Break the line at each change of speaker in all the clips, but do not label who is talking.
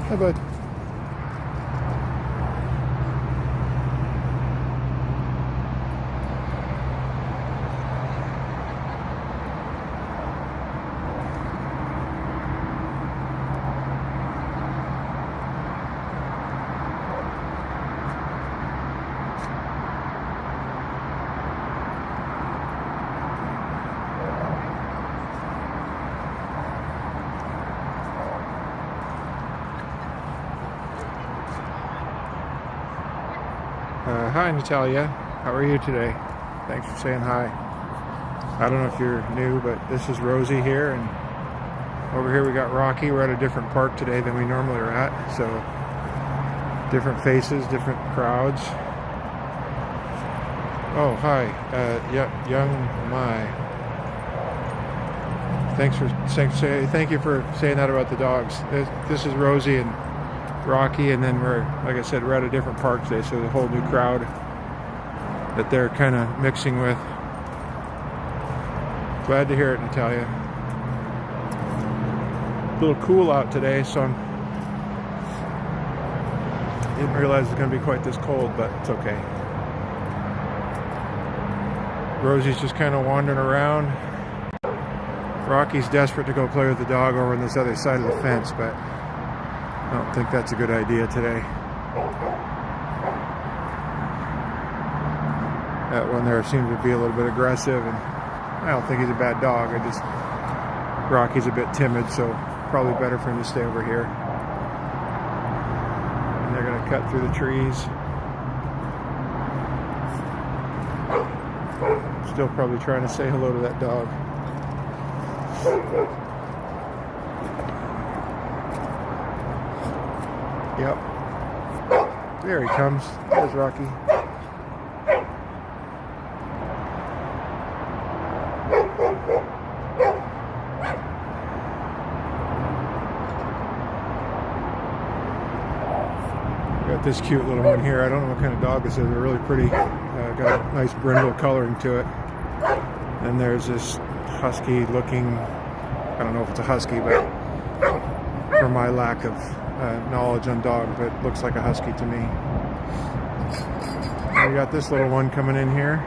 Hi, bud. Hi, Natalia. How are you today? Thanks for saying hi. I don't know if you're new, but this is Rosie here, and over here we got Rocky. We're at a different park today than we normally are at, so different faces, different crowds. Oh, hi, young Mai. Thank you for saying that about the dogs. This is Rosie and Rocky, and then like I said, we're at a different park today, so there's a whole new crowd that they're kind of mixing with. Glad to hear it, Natalia. A little cool out today, so I didn't realize it's going to be quite this cold, but it's okay. Rosie's just kind of wandering around. Rocky's desperate to go play with the dog over on this other side of the fence, but I don't think that's a good idea today. That one there seems to be a little bit aggressive, and I don't think he's a bad dog. Rocky's a bit timid, so probably better for him to stay over here. And they're going to cut through the trees. Still probably trying to say hello to that dog. Yep. There he comes. There's Rocky. Got this cute little one here. I don't know what kind of dog this is. They're really pretty. Got a nice brindle coloring to it. And there's this husky looking, I don't know if it's a husky, but for my lack of knowledge on dogs, it looks like a husky to me. And we got this little one coming in here.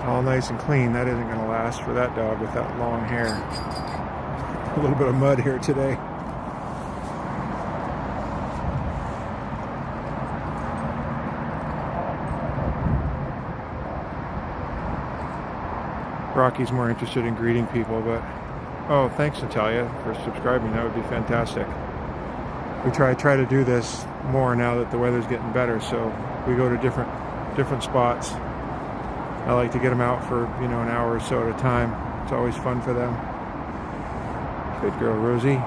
All nice and clean. That isn't going to last for that dog with that long hair. A little bit of mud here today. Rocky's more interested in greeting people, but oh, thanks Natalia for subscribing. That would be fantastic. We try to do this more now that the weather's getting better, so we go to different spots. I like to get them out for an hour or so at a time. It's always fun for them. Good girl, Rosie.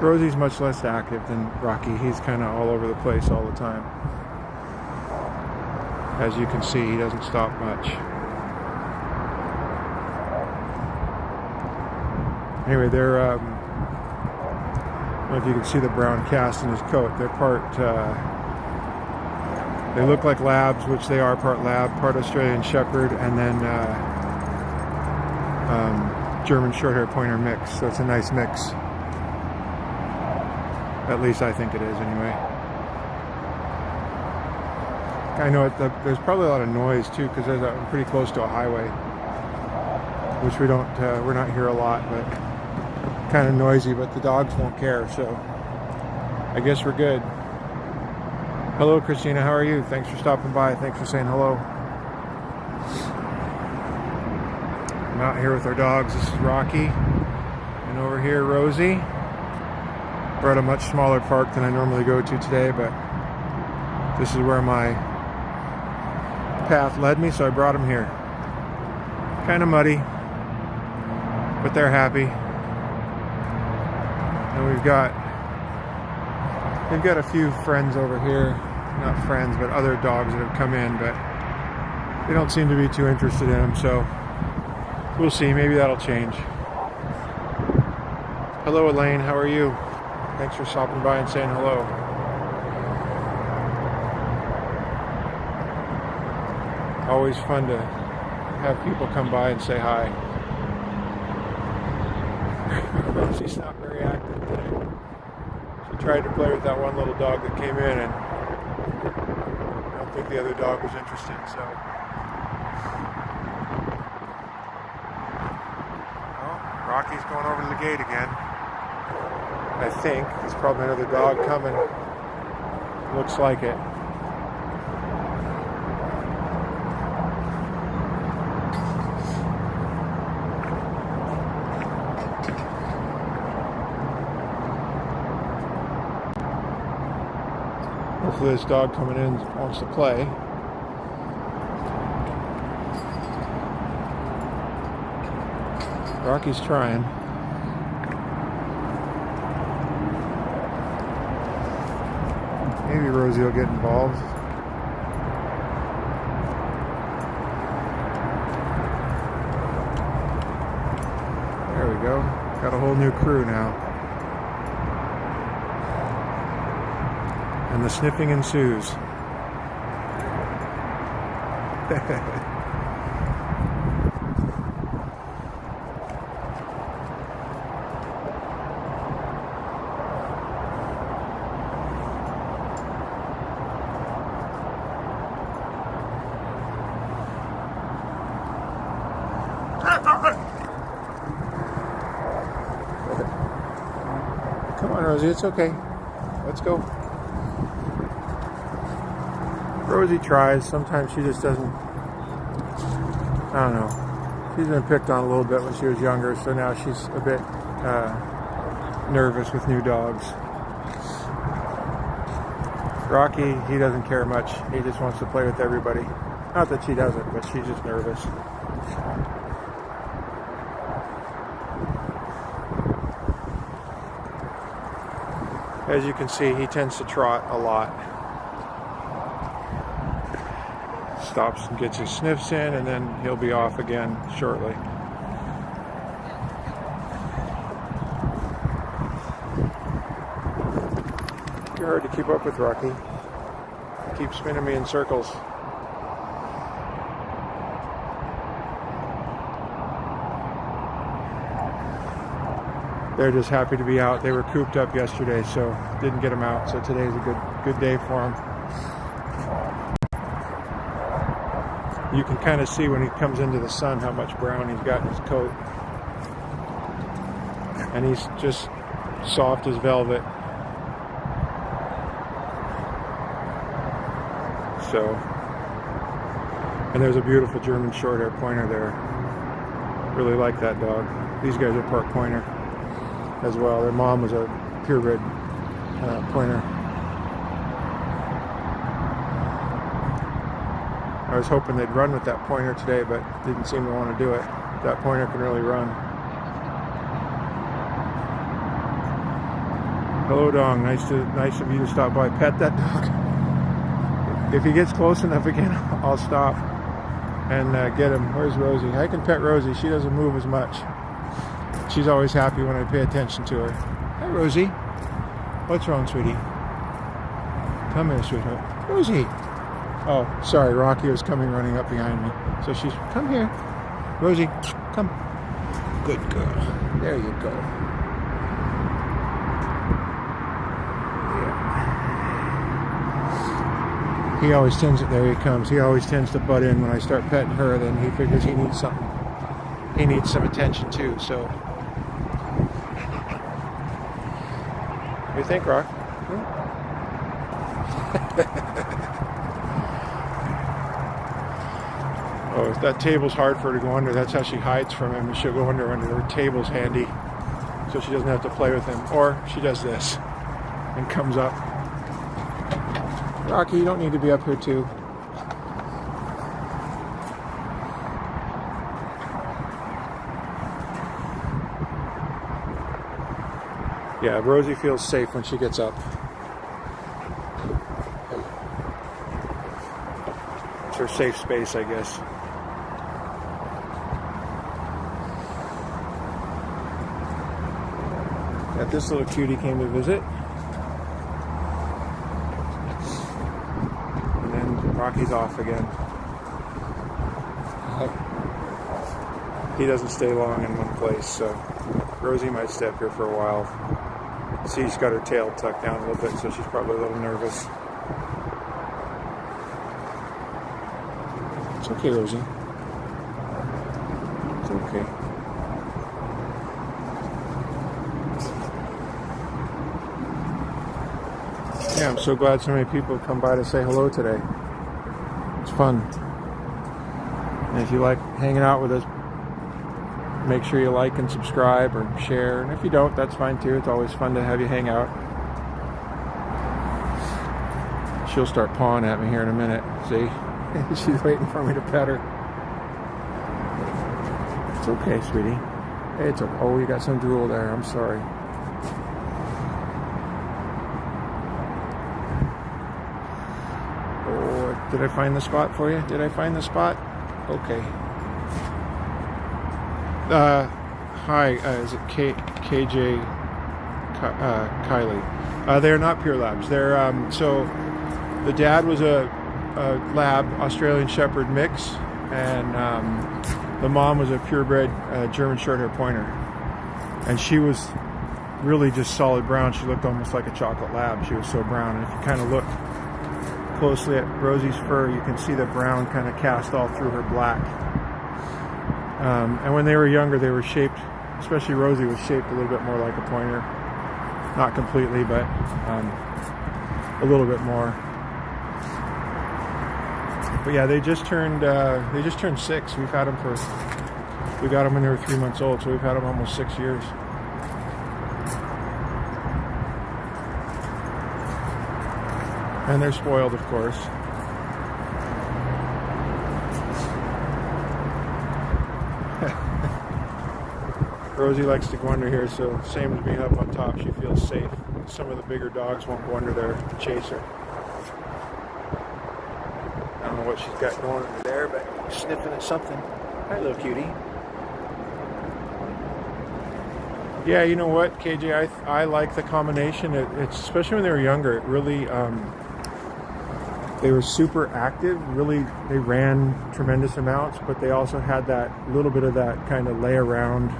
Rosie's much less active than Rocky. He's kind of all over the place all the time. As you can see, he doesn't stop much. Anyway, they're, I don't know if you can see the brown cast in his coat. They're they look like labs, which they are part lab, part Australian Shepherd, and then German Shorthair Pointer mix. So it's a nice mix. At least I think it is, anyway. I know there's probably a lot of noise too, because I'm pretty close to a highway, which we're not here a lot, but kind of noisy, but the dogs won't care, so I guess we're good. Hello, Christina, how are you? Thanks for stopping by. Thanks for saying hello. I'm out here with our dogs. This is Rocky, and over here, Rosie. We're at a much smaller park than I normally go to today, but this is where my path led me, so I brought them here. Kind of muddy, but they're happy. And we've got a few friends over here, not friends, but other dogs that have come in, but they don't seem to be too interested in them, so we'll see. Maybe that'll change. Hello, Elaine. How are you? Thanks for stopping by and saying hello. Always fun to have people come by and say hi. She's not very active today. She tried to play with that one little dog that came in, and I don't think the other dog was interested, so. Oh, Rocky's going over to the gate again. I think there's probably another dog coming. Looks like it. Hopefully this dog coming in wants to play. Rocky's trying. Maybe Rosie will get involved. There we go. Got a whole new crew now. And the sniffing ensues. Come on, Rosie, it's okay. Let's go. Rosie tries. Sometimes she just doesn't. I don't know. She's been picked on a little bit when she was younger, so now she's a bit nervous with new dogs. Rocky, he doesn't care much. He just wants to play with everybody. Not that she doesn't, but she's just nervous. As you can see, he tends to trot a lot. Stops and gets his sniffs in, and then he'll be off again shortly. You're hard to keep up with, Rocky. You keep spinning me in circles. They're just happy to be out. They were cooped up yesterday, so didn't get them out. So today's a good day for them. You can kind of see when he comes into the sun how much brown he's got in his coat. And he's just soft as velvet. So, and there's a beautiful German short-hair pointer there. Really like that dog. These guys are part pointer as well. Their mom was a purebred pointer. I was hoping they'd run with that pointer today, but didn't seem to want to do it. That pointer can really run. Hello, Dong. Nice of you to stop by. Pet that dog. If he gets close enough again, I'll stop and get him. Where's Rosie? I can pet Rosie. She doesn't move as much. She's always happy when I pay attention to her. Hi, Rosie. What's wrong, sweetie? Come here, sweetheart. Rosie. Oh, sorry, Rocky was coming running up behind me. So she's, come here. Rosie, come. Good girl. There you go. Yeah. He always tends to, there he comes. He always tends to butt in when I start petting her, then he figures he needs something. He needs some attention too, so. What do you think, Rock? Oh, if that table's hard for her to go under, that's how she hides from him. She'll go under her table's handy, so she doesn't have to play with him. Or she does this and comes up. Rocky, you don't need to be up here too. Yeah, Rosie feels safe when she gets up. It's her safe space, I guess. Got this little cutie came to visit. And then Rocky's off again. He doesn't stay long in one place, so Rosie might stay up here for a while. See, she's got her tail tucked down a little bit, so she's probably a little nervous. It's okay, Rosie. It's okay. Yeah, I'm so glad so many people have come by to say hello today. It's fun. And if you like hanging out with us, make sure you like and subscribe or share. And if you don't, that's fine too. It's always fun to have you hang out. She'll start pawing at me here in a minute. See? She's waiting for me to pet her. It's okay, sweetie. Hey, it's okay. Oh, you got some drool there. I'm sorry. Oh, did I find the spot for you? Did I find the spot? Okay. Hi, is it KJ Kylie? They're not pure labs. They're so the dad was a lab Australian Shepherd mix, and the mom was a purebred German Shorthair Pointer, and she was really just solid brown. She looked almost like a chocolate lab. She was so brown, and if you kind of look closely at Rosie's fur, you can see the brown kind of cast all through her black. And when they were younger, they were shaped, especially Rosie was shaped a little bit more like a pointer. Not completely, but a little bit more. But yeah, they just turned 6. We got them when they were 3 months old, so we've had them almost 6 years. And they're spoiled, of course. Rosie likes to go under here, so same as being up on top, she feels safe. Some of the bigger dogs won't go under there to chase her. I don't know what she's got going under there, but sniffing at something. Hi, little cutie. Yeah, you know what, KJ, I like the combination. It's especially when they were younger, it really, they were super active. Really, they ran tremendous amounts, but they also had that little bit of that kind of lay around,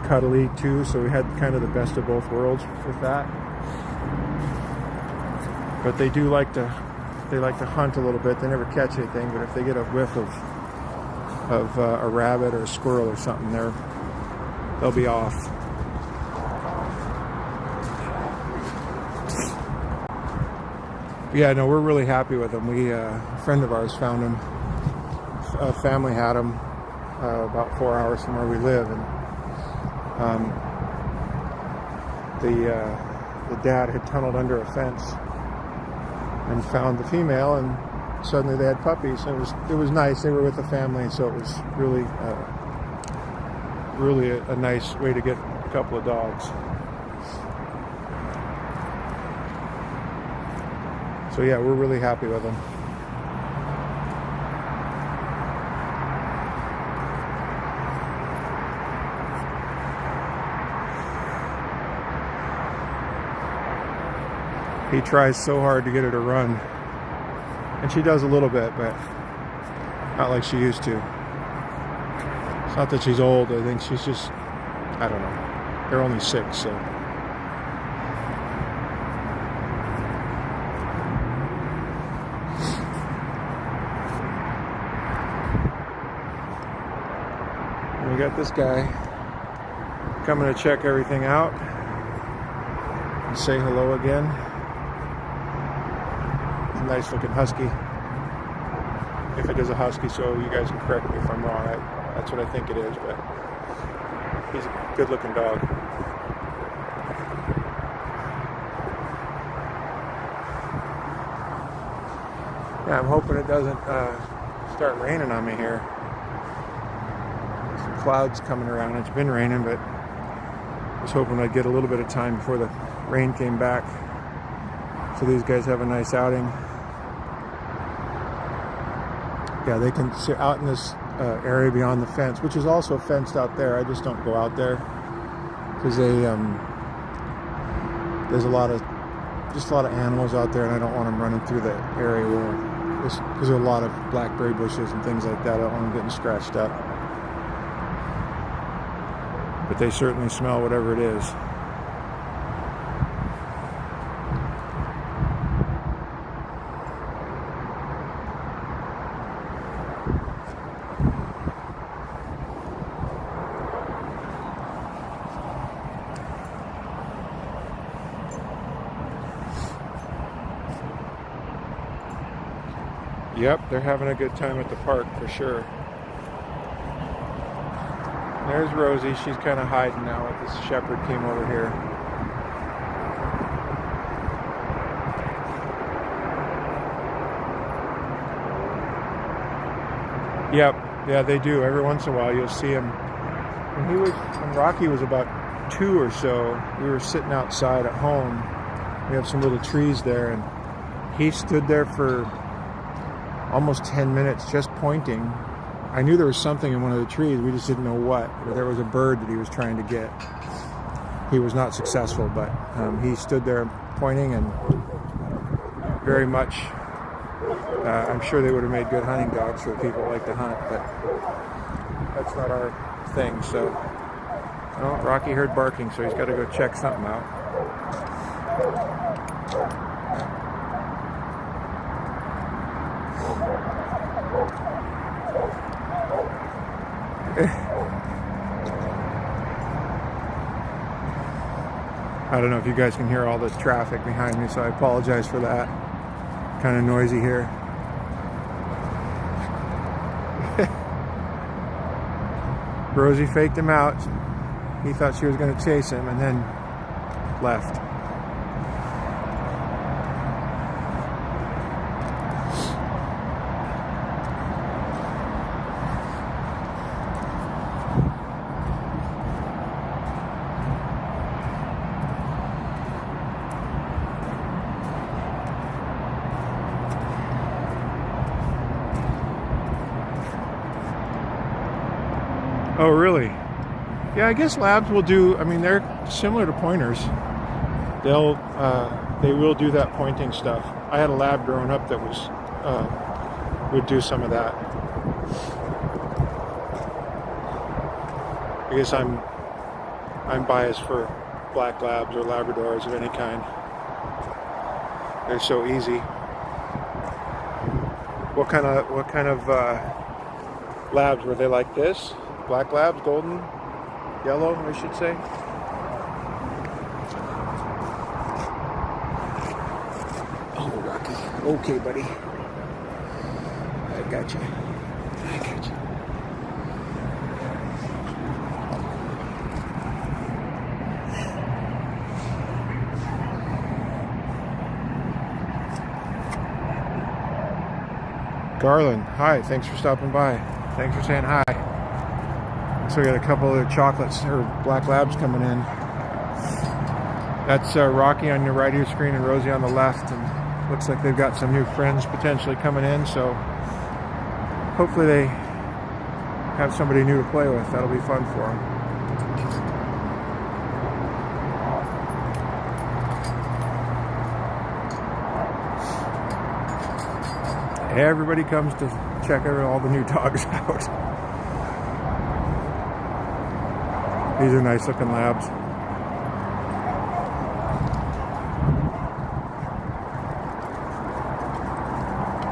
cuddly too. So we had kind of the best of both worlds with that. But they do like to hunt a little bit. They never catch anything, but if they get a whiff of a rabbit or a squirrel or something, they'll be off. Yeah, no, we're really happy with them. A friend of ours found them. A family had them about 4 hours from where we live, and the dad had tunneled under a fence and found the female, and suddenly they had puppies. It was nice. They were with the family, so it was really a nice way to get a couple of dogs. So yeah, we're really happy with them. He tries so hard to get her to run, and she does a little bit, but not like she used to. It's not that she's old. I think she's just, I don't know. They're only 6, so. And we got this guy coming to check everything out and say hello again. Nice looking husky, if it is a husky, so you guys can correct me if I'm wrong. That's what I think it is, but he's a good looking dog. Yeah, I'm hoping it doesn't start raining on me here. Some clouds coming around. It's been raining, but I was hoping I'd get a little bit of time before the rain came back, so these guys have a nice outing. Yeah, they can sit out in this area beyond the fence, which is also fenced out there. I just don't go out there. because there's a lot of animals out there, and I don't want them running through the area where, because there are a lot of blackberry bushes and things like that. I don't want them getting scratched up. But they certainly smell whatever it is. Yep, they're having a good time at the park for sure. There's Rosie. She's kind of hiding now. This shepherd came over here. Yep, yeah, they do. Every once in a while, you'll see him. When Rocky was about 2 or so, we were sitting outside at home. We have some little trees there, and he stood there for almost 10 minutes just pointing. I knew there was something in one of the trees, we just didn't know what. But there was a bird that he was trying to get. He was not successful, but he stood there pointing, and very much, I'm sure they would have made good hunting dogs for people who like to hunt, but that's not our thing. So, oh, Rocky heard barking, so he's got to go check something out. I don't know if you guys can hear all this traffic behind me, so I apologize for that. Kind of noisy here. Rosie faked him out. He thought she was going to chase him and then left. Oh, really? Yeah, I guess labs will do, I mean, they're similar to pointers. They will do that pointing stuff. I had a lab growing up that would do some of that. I guess I'm biased for black labs or Labradors of any kind. They're so easy. What kind of labs were they like this? Black labs, golden, yellow, I should say. Oh, Rocky. Okay, buddy. I got you. I got you. Garland, hi. Thanks for stopping by. Thanks for saying hi. So we got a couple of chocolates or black labs coming in. That's Rocky on your right of your screen and Rosie on the left, and looks like they've got some new friends potentially coming in, so hopefully they have somebody new to play with. That'll be fun for them. Everybody comes to check all the new dogs out. These are nice looking labs.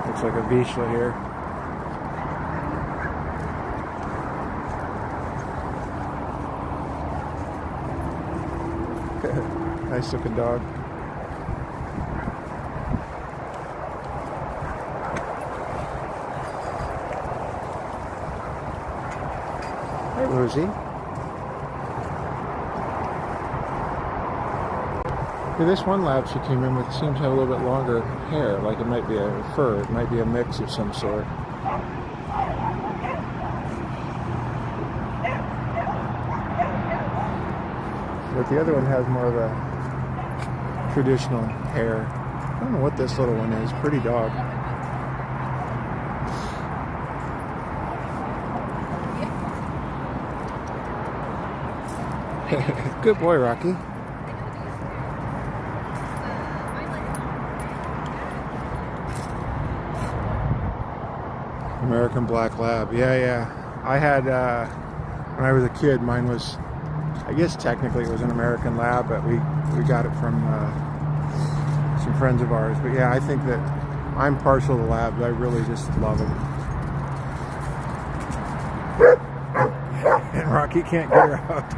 Looks like a Vizsla here. Nice looking dog. Hi, Rosie. This one lab she came in with seems to have a little bit longer hair, like it might be a fur, it might be a mix of some sort. But the other one has more of a traditional hair. I don't know what this little one is. Pretty dog. Good boy, Rocky. American Black Lab. Yeah. I had, when I was a kid, mine was, I guess technically it was an American Lab, but we got it from some friends of ours. But yeah, I think that I'm partial to labs. I really just love them. And Rocky can't get her out.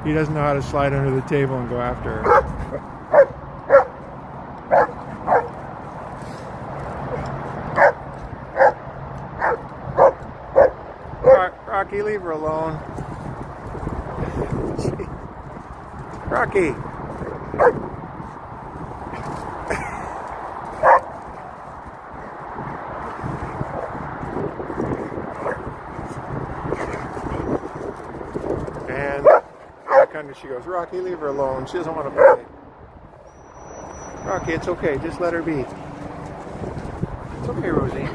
He doesn't know how to slide under the table and go after her. Rocky, leave her alone. Rocky. And back under she goes. Rocky, leave her alone. She doesn't want to play. Rocky, it's okay. Just let her be. It's okay, Rosie.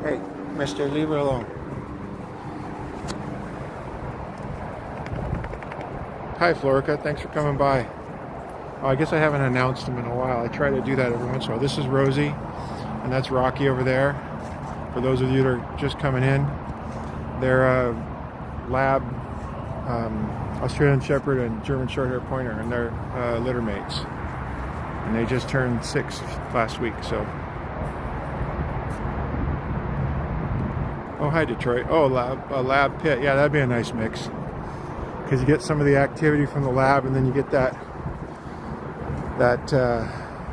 Hey, mister, leave her alone. Hi, Florica. Thanks for coming by. Oh, I guess I haven't announced them in a while. I try to do that every once in a while. This is Rosie, and that's Rocky over there. For those of you that are just coming in, they're a lab, Australian Shepherd and German Shorthair Pointer, and they're litter mates. And they just turned 6 last week, so. Oh, hi, Detroit. Oh, a lab pit. Yeah, that'd be a nice mix. Because you get some of the activity from the lab, and then you get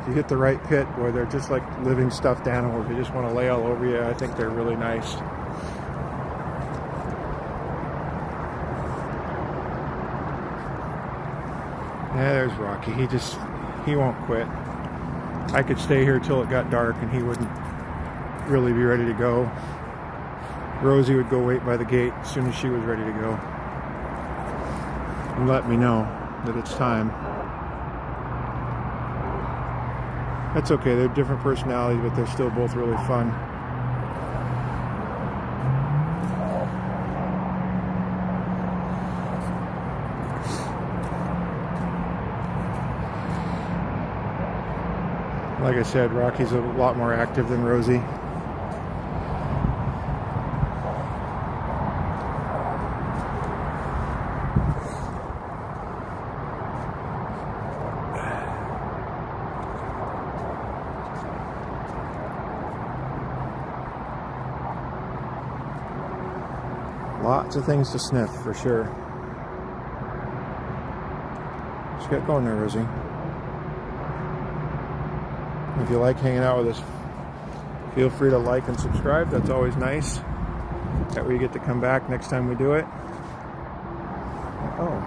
you get the right pit where they're just like living stuffed animals. They just want to lay all over you. I think they're really nice. Yeah, there's Rocky. He won't quit. I could stay here till it got dark and he wouldn't really be ready to go. Rosie would go wait by the gate as soon as she was ready to go and let me know that it's time. That's okay, they're different personalities, but they're still both really fun. Like I said, Rocky's a lot more active than Rosie. Lots of things to sniff, for sure. Just get going there, Rosie. If you like hanging out with us, feel free to like and subscribe. That's always nice. That way you get to come back next time we do it. Oh,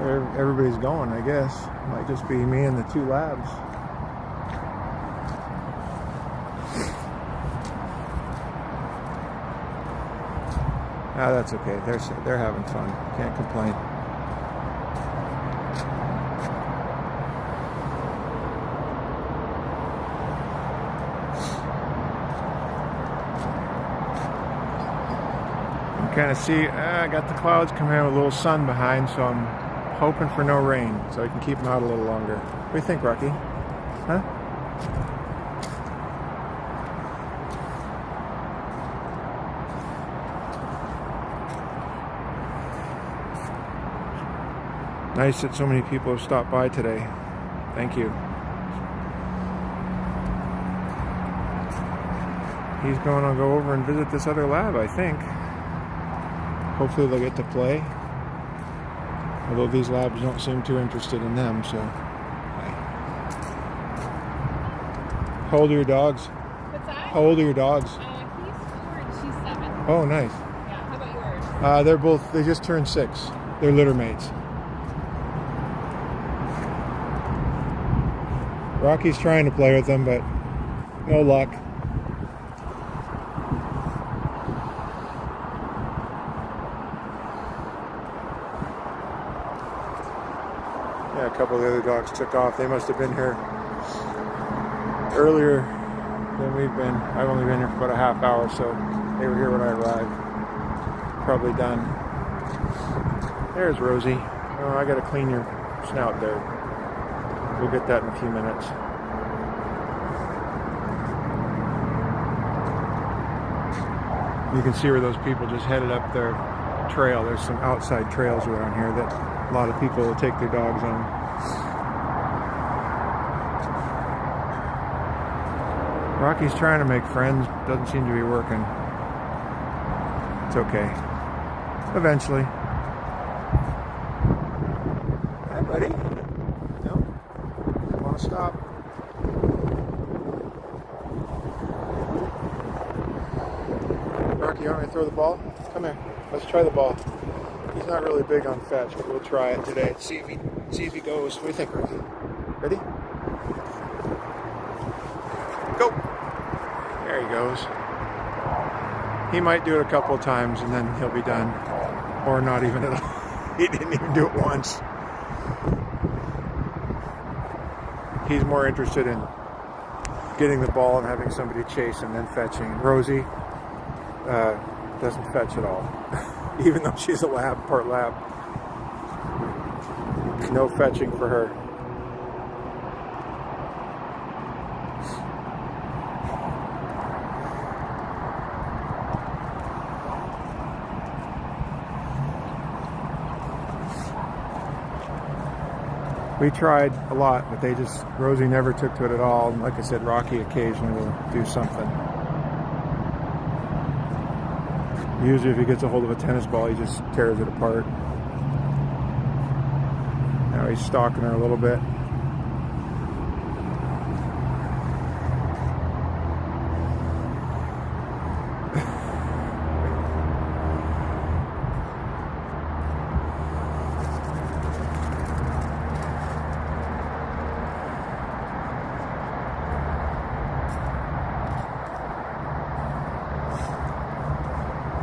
where everybody's going, I guess. Might just be me and the 2 labs. Ah, that's okay. They're having fun. Can't complain. Kind of see, I got the clouds coming in with a little sun behind, so I'm hoping for no rain so I can keep them out a little longer. What do you think, Rocky? Huh? Nice that so many people have stopped by today. Thank you. He's going to go over and visit this other lab, I think. Hopefully they'll get to play. Although these labs don't seem too interested in them, so. How old are your dogs?
What's that?
How old are your dogs?
He's 4 and she's 7.
Oh, nice.
Yeah, how about yours?
They just turned 6. They're litter mates. Rocky's trying to play with them, but no luck. Yeah, a couple of the other dogs took off. They must have been here earlier than we've been. I've only been here for about a half hour, so they were here when I arrived. probably done. There's Rosie. Oh, I gotta clean your snout there. We'll get that in a few minutes. You can see where those people just headed up their trail. There's some outside trails around here that a lot of people will take their dogs on. Rocky's trying to make friends. Doesn't seem to be working. It's okay. Eventually. Hi, buddy. No? Want to stop? Rocky, you want me to throw the ball? Come here. Let's try the ball. He's not really big on fetch, but we'll try it today. See if he goes. What do you think, Rocky? Ready? Go! There he goes. He might do it a couple of times and then he'll be done. Or not even at all. He didn't even do it once. He's more interested in getting the ball and having somebody chase and then fetching. Rosie doesn't fetch at all. Even though she's a lab, part lab. No fetching for her. We tried a lot, but Rosie never took to it at all. And like I said, Rocky occasionally will do something. Usually if he gets a hold of a tennis ball, he just tears it apart. Now he's stalking her a little bit.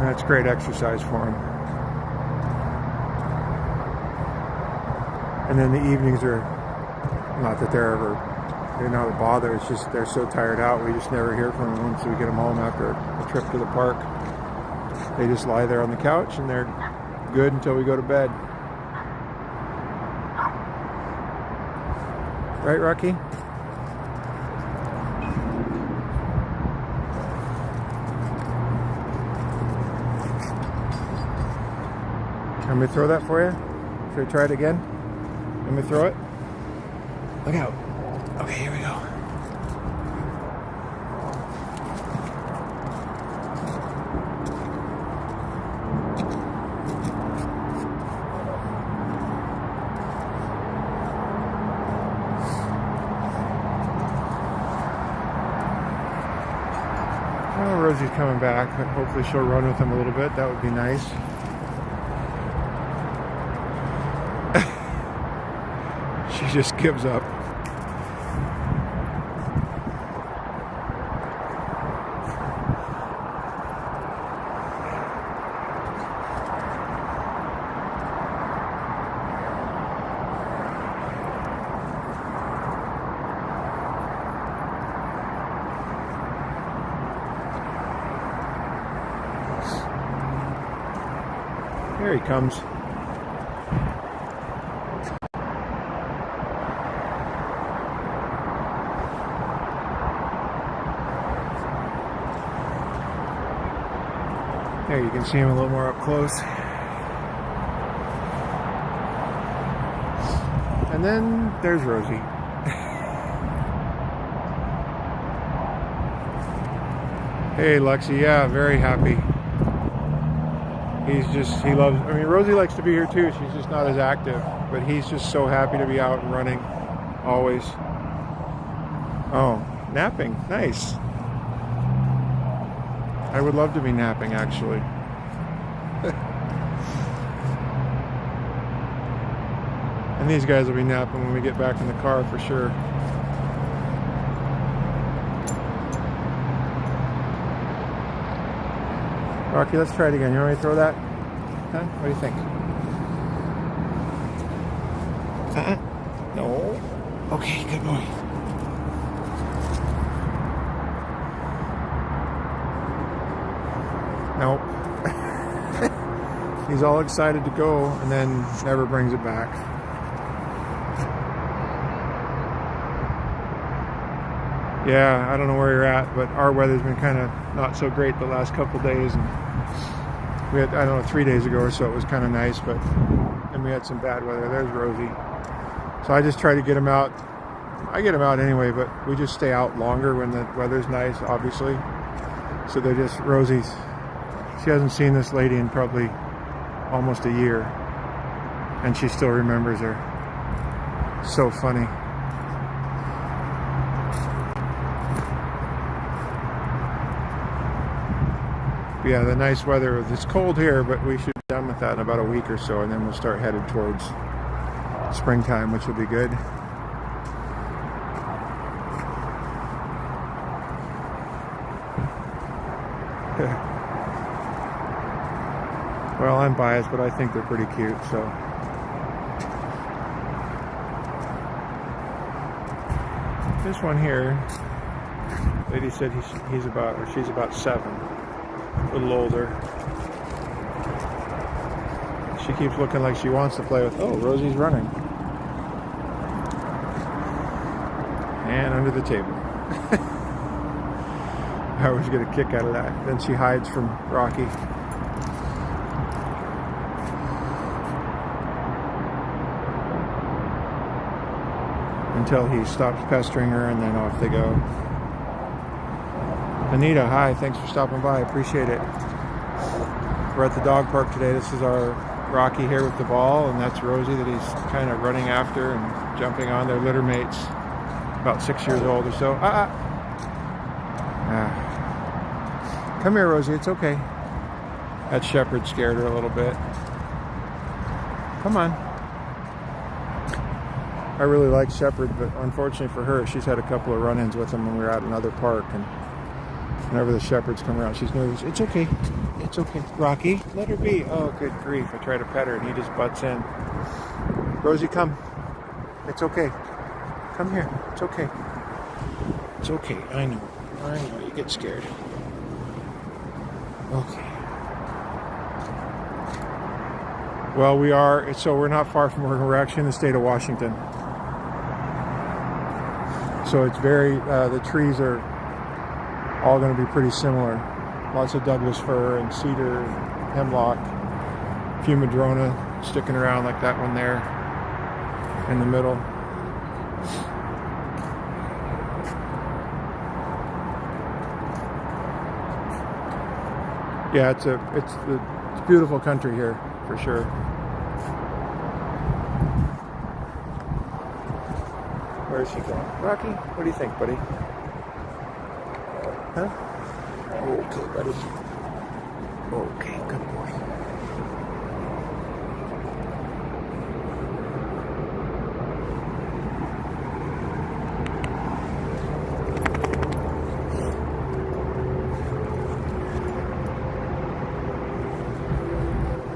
That's great exercise for him. And then the evenings are, not that they're not a bother, it's just they're so tired out, we just never hear from them once we get them home after a trip to the park. They just lie there on the couch and they're good until we go to bed. Right, Rocky? Want me to throw that for you? Should I try it again? Let me throw it. Look out. Okay, here we go. Oh, Rosie's coming back. Hopefully she'll run with him a little bit. That would be nice. She just gives up. Here he comes. There, you can see him a little more up close. And then there's Rosie. Hey, Lexi, yeah, very happy. He loves, I mean, Rosie likes to be here too. She's just not as active, but he's just so happy to be out and running, always. Oh, napping, nice. I would love to be napping, actually. And these guys will be napping when we get back in the car for sure. Rocky, let's try it again. You want me to throw that? Huh? What do you think? No. Okay, good boy. Nope. He's all excited to go and then never brings it back. Yeah, I don't know where you're at, but our weather's been kind of not so great the last couple days. And we had, I don't know, 3 days ago or so it was kind of nice, but then we had some bad weather. There's Rosie. So I just try to get him out. I get him out anyway, but we just stay out longer when the weather's nice, obviously. So they're just, Rosie's, she hasn't seen this lady in probably almost a year, and she still remembers her. So funny. But yeah, the nice weather. It's cold here, but we should be done with that in about a week or so, and then we'll start headed towards springtime, which will be good. Well, I'm biased, but I think they're pretty cute, so. This one here, lady said he's about, or she's about 7, a little older. She keeps looking like she wants to play with, oh, Rosie's running. And under the table. I always get a kick out of that. Then she hides from Rocky. Until he stops pestering her, and then off they go. Anita, hi, thanks for stopping by, appreciate it. We're at the dog park today. This is our Rocky here with the ball, and that's Rosie that he's kind of running after and jumping on. Their litter mates, about 6 years old or so. Come here, Rosie, it's okay. That shepherd scared her a little bit. Come on. I really like Shepherd, but unfortunately for her, she's had a couple of run-ins with him when we were at another park, and whenever the Shepherds come around, she's nervous. It's okay. It's okay. Rocky, let her be. Oh, good grief. I try to pet her, and he just butts in. Rosie, come. It's okay. Come here. It's okay. It's okay. I know. You get scared. Okay. Well, we're not far from Oregon. We're actually in the state of Washington. So it's very, the trees are all going to be pretty similar. Lots of Douglas fir and cedar and hemlock. A few madrona sticking around like that one there in the middle. Yeah, it's beautiful country here for sure. Where is she going? Rocky, what do you think, buddy? Huh? Okay, buddy. Okay, good boy.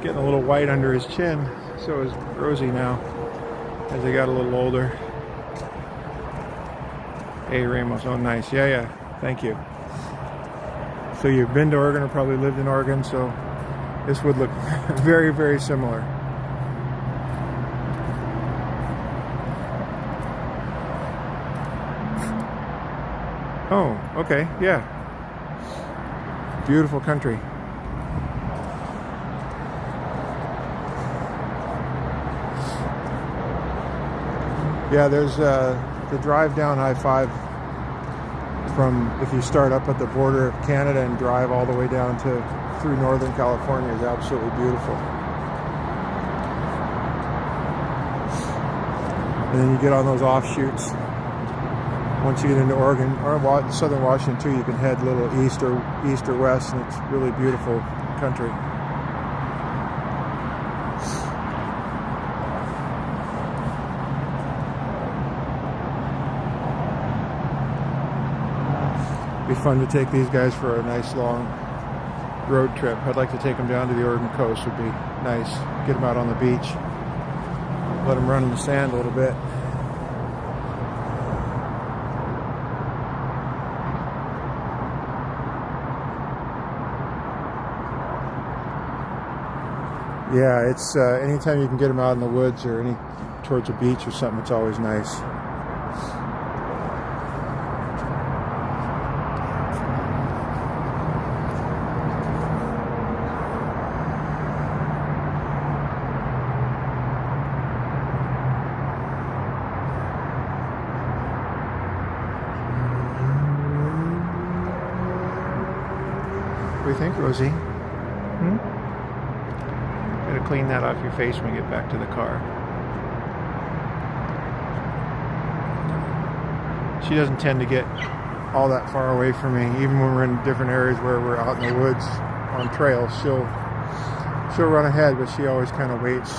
Getting a little white under his chin. So is Rosie now, as they got a little older. Hey Ramos, oh nice, yeah, thank you. So you've been to Oregon or probably lived in Oregon, so this would look very, very similar. Oh, okay, yeah. Beautiful country. Yeah, there's the drive down I-5 from, if you start up at the border of Canada and drive all the way down to through Northern California, is absolutely beautiful. And then you get on those offshoots. Once you get into Oregon or southern Washington too, you can head a little east or west, and it's really beautiful country. Be fun to take these guys for a nice long road trip. I'd like to take them down to the Oregon coast. Would be nice. Get them out on the beach. Let them run in the sand a little bit. Yeah, it's anytime you can get them out in the woods or towards a beach or something, it's always nice. What do you think, Rosie? Gotta clean that off your face when we get back to the car. She doesn't tend to get all that far away from me, even when we're in different areas where we're out in the woods on trails. She'll run ahead, but she always kind of waits.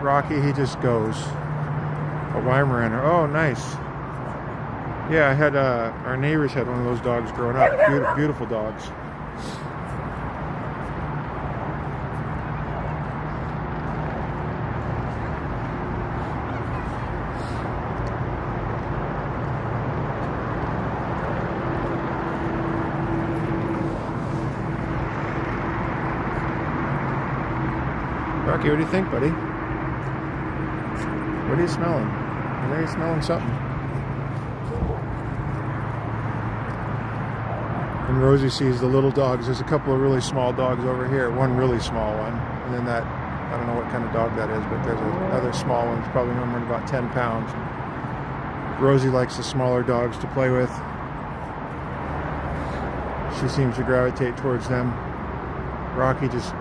Rocky, he just goes. A Weimaraner. Oh, nice. Yeah, I had our neighbors had one of those dogs growing up. Beautiful dogs. Rocky, what do you think, buddy? What are you smelling? I know you're smelling something. And Rosie sees the little dogs. There's a couple of really small dogs over here. One really small one. And then that, I don't know what kind of dog that is, but there's another small one. It's probably numbering about 10 pounds. Rosie likes the smaller dogs to play with. She seems to gravitate towards them. Rocky just,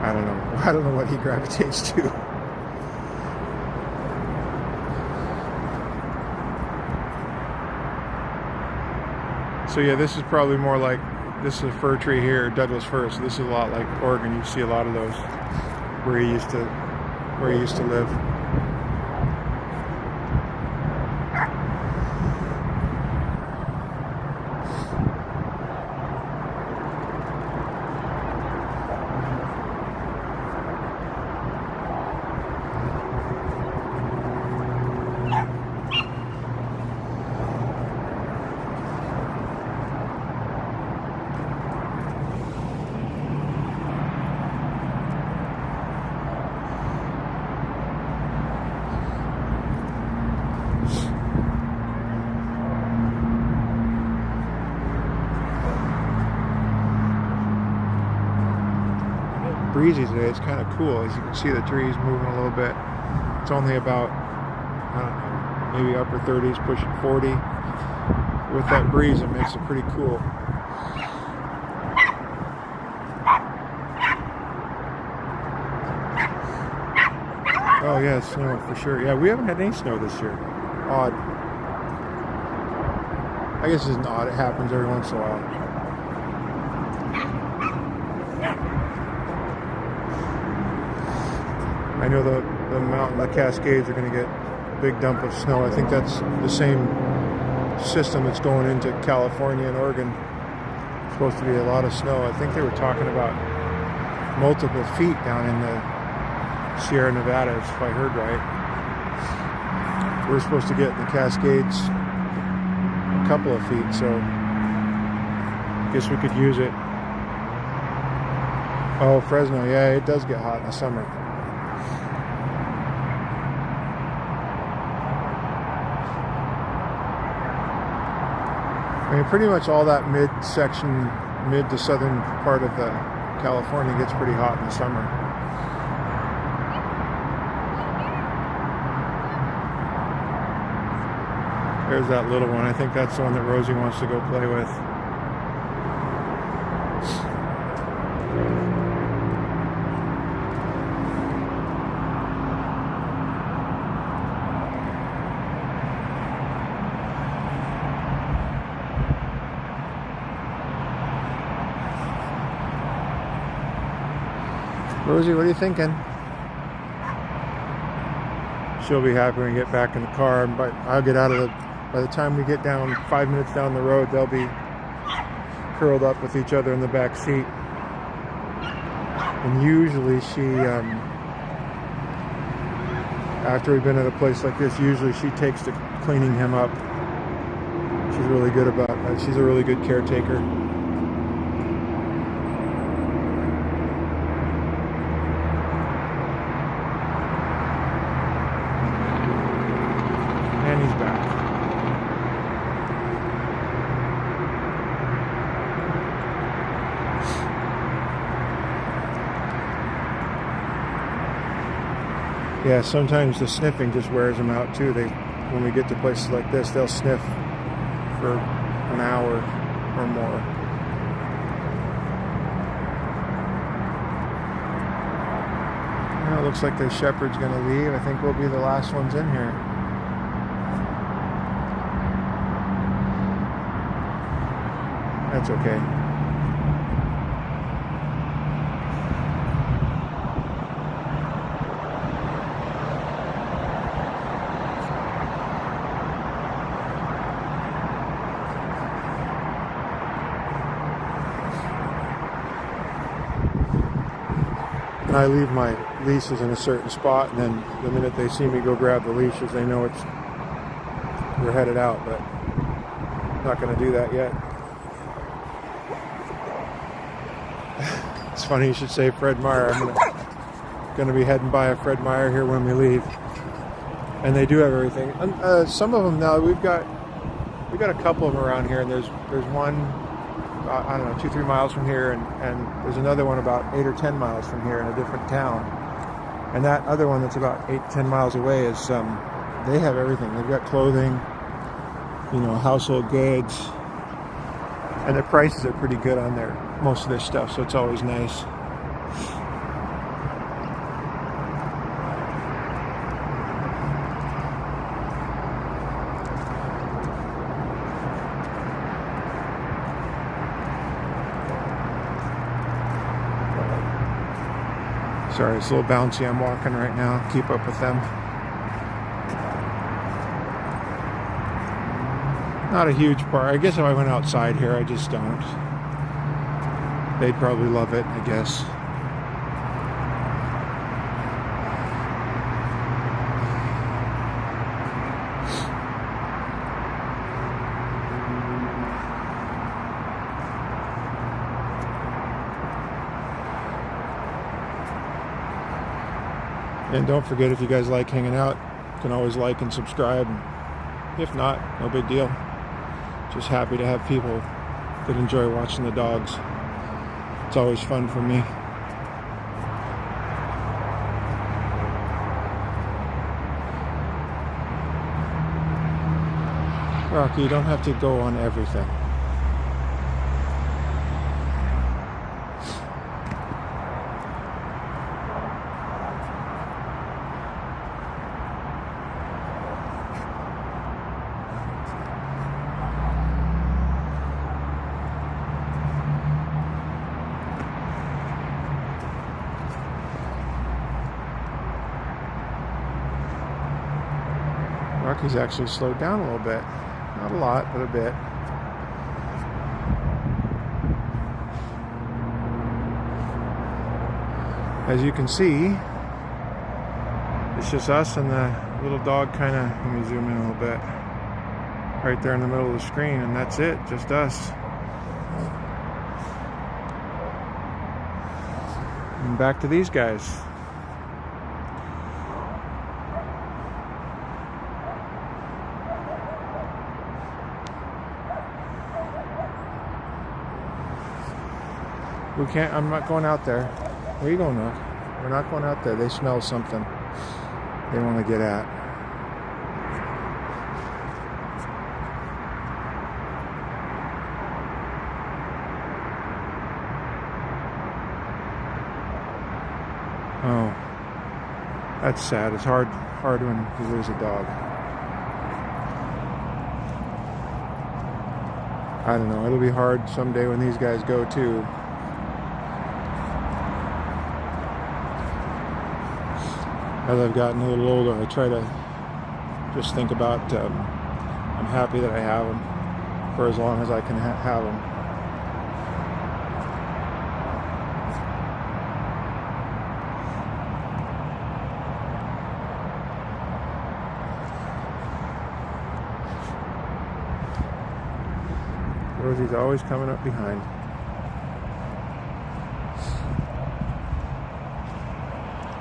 I don't know what he gravitates to. So yeah, this is probably more like, this is a fir tree here, Douglas fir, so this is a lot like Oregon. You see a lot of those where he used to live. Breezy today. It's kind of cool. As you can see, the trees moving a little bit. It's only about, I don't know, maybe upper 30s, pushing 40. With that breeze, it makes it pretty cool. Oh yeah, snow for sure. Yeah, we haven't had any snow this year. Odd. I guess it's odd. It happens every once in a while. I know the mountain, the Cascades are going to get a big dump of snow. I think that's the same system that's going into California and Oregon. It's supposed to be a lot of snow. I think they were talking about multiple feet down in the Sierra Nevada, if I heard right. We're supposed to get in the Cascades a couple of feet, so I guess we could use it. Oh, Fresno, yeah, it does get hot in the summer. I mean, pretty much all that mid to southern part of the California gets pretty hot in the summer. There's that little one. I think that's the one that Rosie wants to go play with. Rosie, what are you thinking? She'll be happy when we get back in the car, but I'll get out of by the time we get down 5 minutes down the road, they'll be curled up with each other in the back seat. And usually she, after we've been at a place like this, usually she takes to cleaning him up. She's really good about that. She's a really good caretaker. Yeah, sometimes the sniffing just wears them out too. When we get to places like this, they'll sniff for an hour or more. Well, it looks like the shepherd's going to leave. I think we'll be the last ones in here. That's okay. And I leave my leashes in a certain spot, and then the minute they see me go grab the leashes, they know we're headed out, but I'm not going to do that yet. It's funny you should say Fred Meyer. I'm going to be heading by a Fred Meyer here when we leave, and they do have everything. And, some of them now we've got a couple of them around here, and there's one. I don't know, 2-3 miles from here, and there's another one about 8 or 10 miles from here in a different town. And that other one that's about 8-10 miles away is, they have everything. They've got clothing, household goods, and their prices are pretty good on most of their stuff, so it's always nice. Sorry, it's a little bouncy. I'm walking right now. Keep up with them. Not a huge park. I guess if I went outside here, I just don't. They'd probably love it, I guess. And don't forget, if you guys like hanging out, you can always like and subscribe. If not, no big deal. Just happy to have people that enjoy watching the dogs. It's always fun for me. Rocky, you don't have to go on everything. Rocky's actually slowed down a little bit. Not a lot, but a bit. As you can see, it's just us and the little dog kind of, let me zoom in a little bit, right there in the middle of the screen, and that's it, just us. And back to these guys. We can't, I'm not going out there. Where are you going, Rock? We're not going out there. They smell something they want to get at. Oh, that's sad. It's hard when you lose a dog. I don't know. It'll be hard someday when these guys go too. As I've gotten a little older, I try to just think about, I'm happy that I have them for as long as I can have them. Rosie's always coming up behind.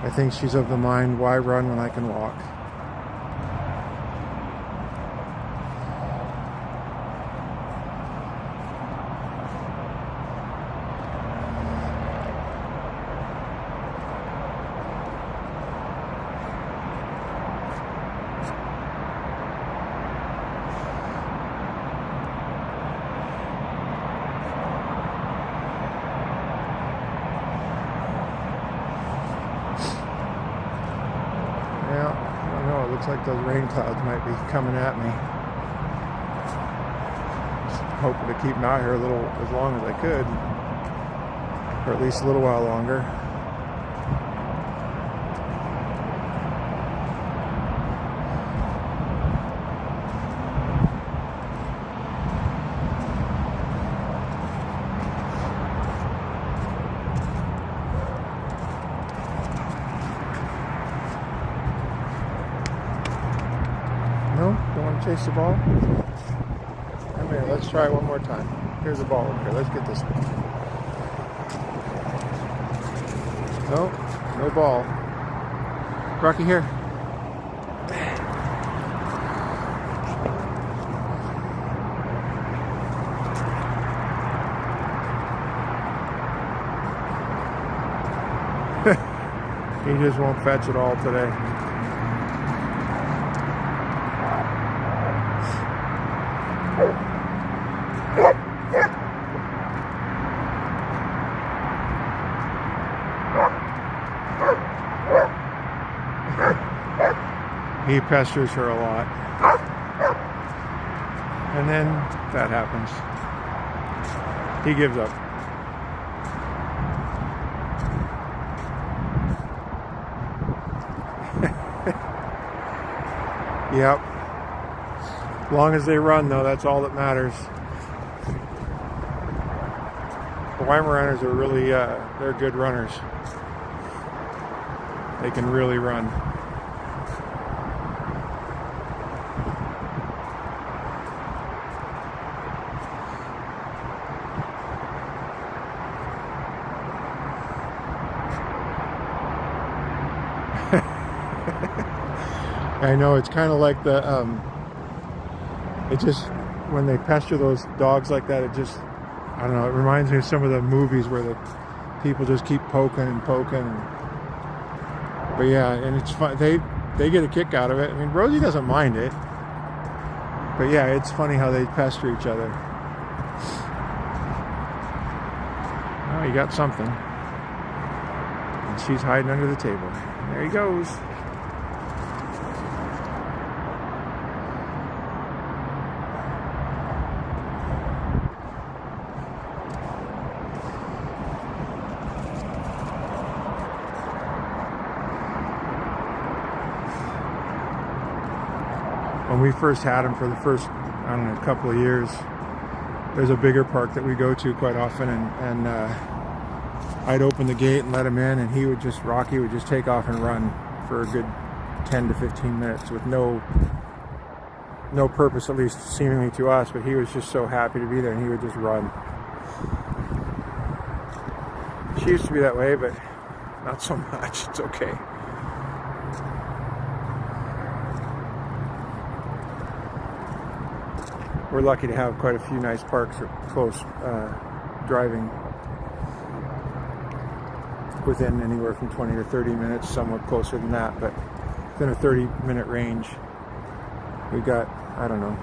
I think she's of the mind, why run when I can walk? Looks like those rain clouds might be coming at me. Just hoping to keep them out here a little, as long as I could. Or at least a little while longer. No? Don't want to chase the ball? Come here, let's try it one more time. Here's the ball over here. Let's get this one. No, no ball. Rocky, here. He just won't fetch it all today. He pesters her a lot. And then that happens. He gives up. Yep. As long as they run, though, that's all that matters. The Weimaraners are really, they're good runners. They can really run. I know, it's kind of like the, it just, when they pester those dogs like that, it just, I don't know, it reminds me of some of the movies where the people just keep poking and poking. But yeah, and it's fun, they get a kick out of it. I mean, Rosie doesn't mind it. But yeah, it's funny how they pester each other. Oh, you got something. And she's hiding under the table. There he goes. When we first had him for the first, I don't know, couple of years, there's a bigger park that we go to quite often, and I'd open the gate and let him in, and Rocky would just take off and run for a good 10 to 15 minutes with no purpose, at least seemingly to us, but he was just so happy to be there, and he would just run. She used to be that way, but not so much. It's okay. We're lucky to have quite a few nice parks close, driving within anywhere from 20 to 30 minutes, somewhat closer than that, but within a 30-minute range. We've got, I don't know,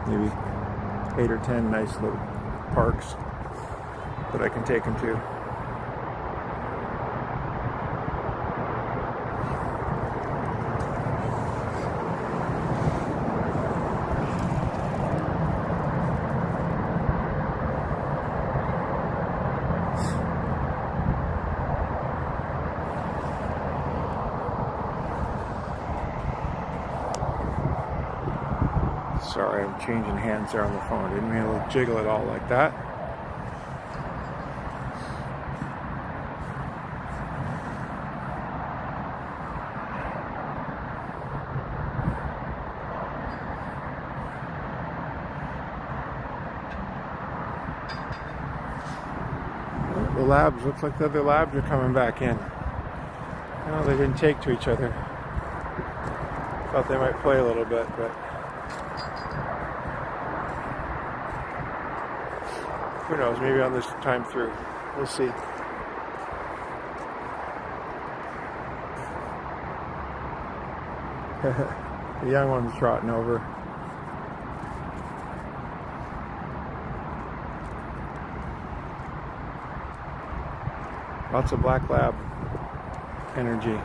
maybe 8 or 10 nice little parks that I can take them to. Sorry, I'm changing hands there on the phone. Didn't mean to jiggle it all like that. The labs, looks like the other labs are coming back in. No, they didn't take to each other. Thought they might play a little bit, but who knows, maybe on this time through. We'll see. The young one's trotting over. Lots of black lab energy.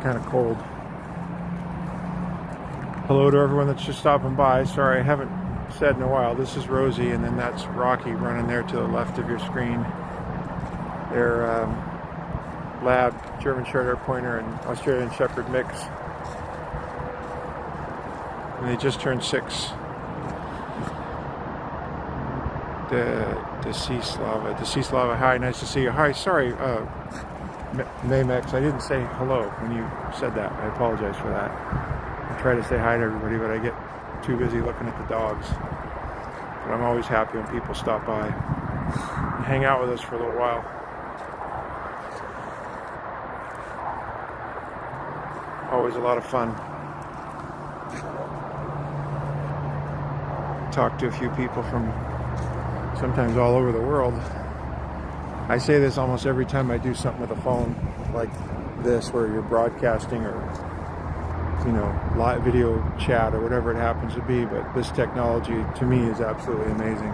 kind of cold. Hello to everyone that's just stopping by. Sorry, I haven't said in a while. This is Rosie, and then that's Rocky running there to the left of your screen. They're lab, German Short-Hair Pointer, and Australian Shepherd mix. And they just turned 6. Deceaslava, hi, nice to see you. Hi, sorry, Maymex, I didn't say hello when you said that. I apologize for that. I try to say hi to everybody, but I get too busy looking at the dogs. But I'm always happy when people stop by and hang out with us for a little while. Always a lot of fun. Talk to a few people from sometimes all over the world. I say this almost every time I do something with a phone like this, where you're broadcasting or, you know, live video chat or whatever it happens to be, but this technology to me is absolutely amazing.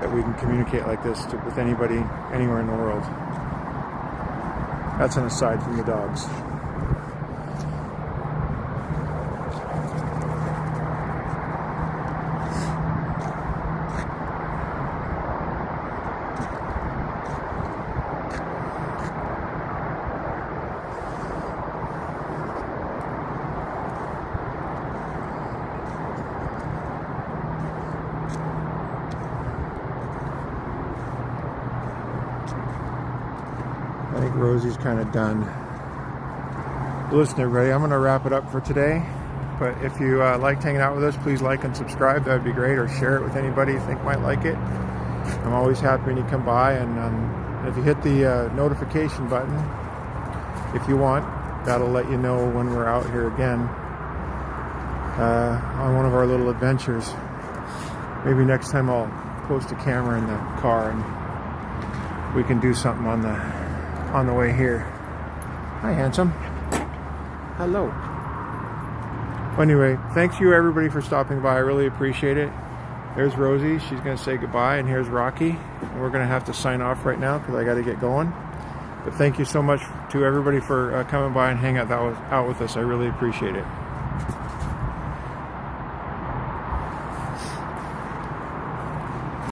That we can communicate like this with anybody, anywhere in the world. That's an aside from the dogs. I think Rosie's kind of done. Listen, everybody, I'm going to wrap it up for today. But if you liked hanging out with us, please like and subscribe. That would be great. Or share it with anybody you think might like it. I'm always happy when you come by. And if you hit the notification button, if you want, that'll let you know when we're out here again on one of our little adventures. Maybe next time I'll post a camera in the car and we can do something on the way here. Hi, handsome. Hello. Anyway, thanks you everybody for stopping by. I really appreciate it. There's Rosie. She's going to say goodbye. And here's Rocky. And we're going to have to sign off right now because I got to get going. But thank you so much to everybody for coming by and hanging out with us. I really appreciate it.